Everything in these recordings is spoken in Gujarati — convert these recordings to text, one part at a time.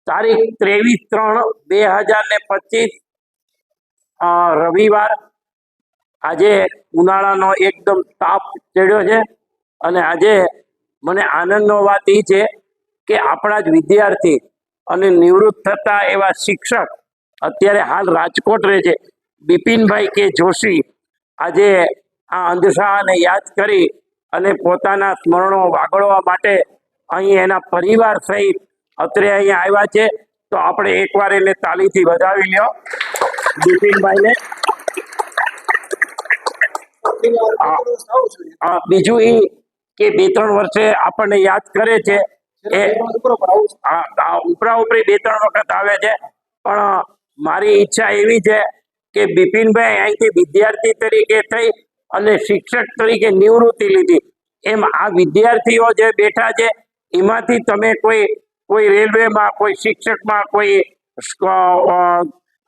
તારીખ 23/3/2025 રવિવાર। આજે ઉનાળાનો એકદમ તાપ ચડ્યો છે અને આજે મને આનંદનો વાત એ છે કે આપણા જ વિદ્યાર્થી અને નિવૃત્ત થતા એવા શિક્ષક અત્યારે હાલ રાજકોટ રહે છે બિપિનભાઈ કે જોશી આજે આ અંધશાળાને યાદ કરી અને પોતાના સ્મરણો વાગળવા માટે અહીં એના પરિવાર સહિત અત્રે અહીંયા આવ્યા છે। તો આપણે એકવાર એને તાલીથી વધાવી લ્યો બિપિનભાઈને। બીજું એ કે 2-3 વર્ષે આપણને યાદ કરે છે એ ઉપરા ઉપરી 2-3 વખત આવે છે, પણ મારી ઈચ્છા એવી છે કે બિપિનભાઈ અહીંથી વિદ્યાર્થી તરીકે થઈ અને શિક્ષક તરીકે નિવૃત્તિ લીધી, એમ આ વિદ્યાર્થીઓ જે બેઠા છે એમાંથી તમે કોઈ રેલવેમાં, કોઈ શિક્ષકમાં, કોઈ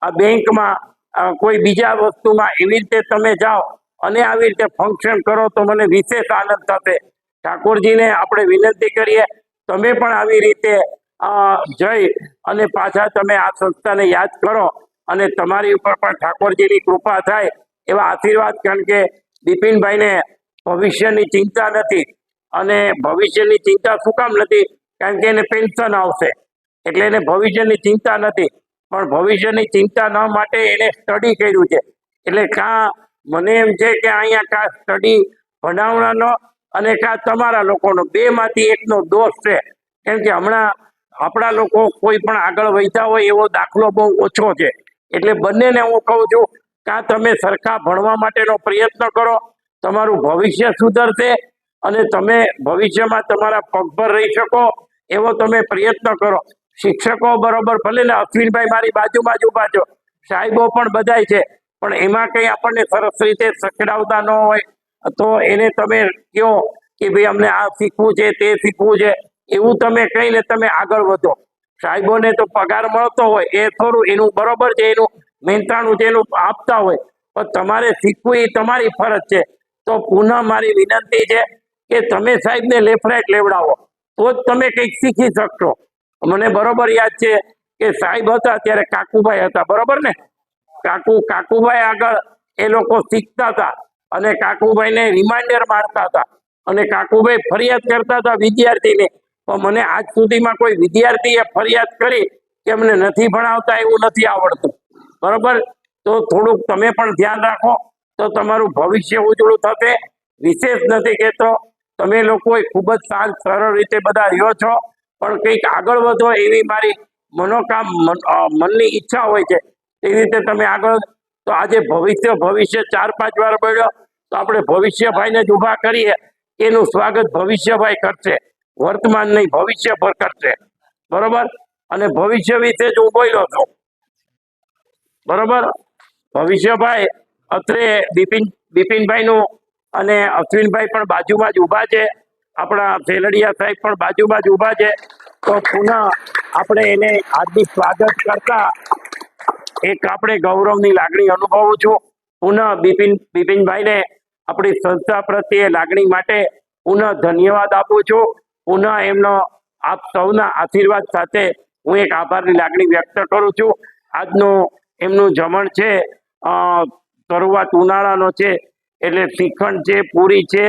બેંકમાં, કોઈ બીજા વસ્તુમાં એવી રીતે તમે જાઓ અને આવી રીતે ફંક્શન કરો તો મને વિશેષ આનંદ થશે। ઠાકોરજીને આપણે વિનંતી કરીએ તમે પણ આવી રીતે જઈ અને પાછા તમે આ સંસ્થાને યાદ કરો અને તમારી ઉપર પણ ઠાકોરજીની કૃપા થાય એવા આશીર્વાદ। કારણ કે બિપિનભાઈને ભવિષ્યની ચિંતા નથી, અને ભવિષ્યની ચિંતા શું કામ નથી? કારણ કે એને પેન્શન આવશે એટલે એને ભવિષ્યની ચિંતા નથી, પણ ભવિષ્યની ચિંતા ન માટે એને સ્ટડી કર્યું છે। એટલે મને એમ છે કે અહીંયા સ્ટડી ભણાવવાનો અને તમારા લોકોનો બેમાંથી એકનો દોષ છે, કેમ કે હમણાં આપણા લોકો કોઈ પણ આગળ વધ્યા હોય એવો દાખલો બહુ ઓછો છે। એટલે બંનેને હું કહું છું કે તમે સરખા ભણવા માટેનો પ્રયત્ન કરો, તમારું ભવિષ્ય સુધરશે અને તમે ભવિષ્યમાં તમારા પગ પર રહી શકો એવો તમે પ્રયત્ન કરો। શિક્ષકો બરોબર ભલે ને અશ્વિનભાઈ મારી બાજુમાં જ ઊભા છો, સાહેબો પણ બધાય છે, પણ એમાં કંઈ આપણને સરસ રીતે સચડાવતા ન હોય તો એને તમે કહો કે ભાઈ અમને આ શીખવું છે તે શીખવું છે, એવું તમે કહીને તમે આગળ વધો। સાહેબોને તો પગાર મળતો હોય એ થોડું એનું બરોબર છે, એનું મહેનતાણું છે એનું આપતા હોય, પણ તમારે શીખવું એ તમારી ફરજ છે। તો પુનઃ મારી વિનંતી છે કે તમે સાહેબને લેફ્ટ રાઈટ લેવડાવો તો જ તમે કંઈક શીખી શકશો। મને બરોબર યાદ છે કે સાહેબ હતા ત્યારે કાકુભાઈ હતા, બરોબર ને? કાકુભાઈ આગળ એ લોકો શીખતા હતા અને કાકુભાઈને રિમાઇન્ડર મારતા હતા અને કાકુભાઈ ફરિયાદ કરતા હતા વિદ્યાર્થીને, પણ મને આજ સુધીમાં કોઈ વિદ્યાર્થીએ ફરિયાદ કરી કે અમને નથી ભણાવતા, એવું નથી આવડતું, બરોબર? તો થોડુંક તમે પણ ધ્યાન રાખો તો તમારું ભવિષ્ય ઉજળું થશે। વિશેષ નથી કહેતો, તમે લોકો ખૂબ જ શાંત સરળ રીતે બધા રહ્યો છો, પણ કંઈક આગળ વધો એવી મારી મનની ઈચ્છા હોય છે, એવી રીતે તમે આગળ। તો આજે ભવિષ્ય 4-5 વાર બોલ્યો તો આપણે ભવિષ્યભાઈને જ ઊભા કરીએ, એનું સ્વાગત ભવિષ્યભાઈ કરશે, વર્તમાન નહીં ભવિષ્ય પર કરશે, બરોબર? અને ભવિષ્ય વિશે જ હું બોલ્યો છું, બરોબર? ભવિષ્યભાઈ અત્રે બિપિનભાઈનું અને અશ્વિનભાઈ પણ બાજુમાં જ ઊભા છે, આપણા સેલડિયા સાહેબ પણ બાજુમાં જ ઊભા છે। તો પુનઃ આપણે એને હાર્દિક સ્વાગત કરતા એક આપણે ગૌરવની લાગણી અનુભવું છું। પુનઃ બિપિનભાઈને આપણી સંસ્થા પ્રત્યે લાગણી માટે પુનઃ ધન્યવાદ આપું છું। પુનઃ એમનો આપ સૌના આશીર્વાદ સાથે હું એક આભારની લાગણી વ્યક્ત કરું છું। આજનું એમનું જમણ છે, શરૂઆત ઉનાળાનો છે એટલે શ્રીખંડ છે, પૂરી છે,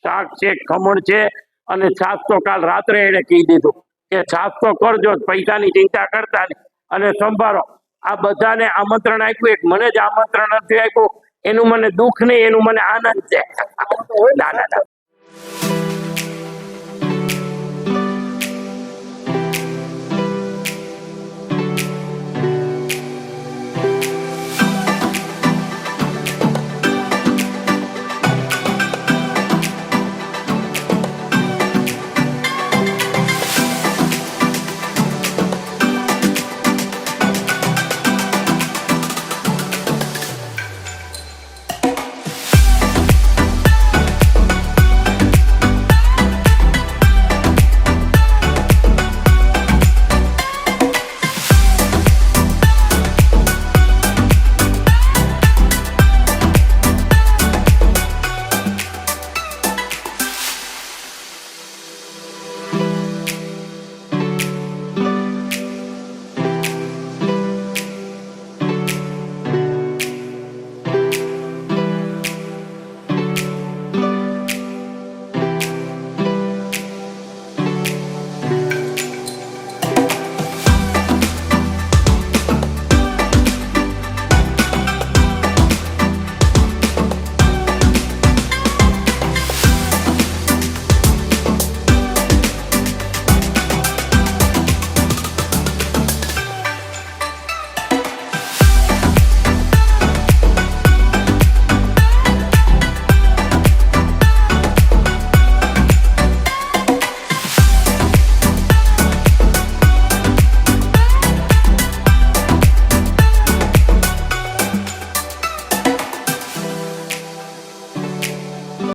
શાક છે, ખમણ છે અને છાશ તો કાલ રાત્રે એને કહી દીધું કે છાશ તો કરજો, પૈસાની ચિંતા કરતા નહીં અને સંભાળો। આ બધાને આમંત્રણ આપ્યું, એક મને જ આમંત્રણ નથી આપ્યું, એનું મને દુઃખ નહીં, એનું મને આનંદ છે। ના ના ના।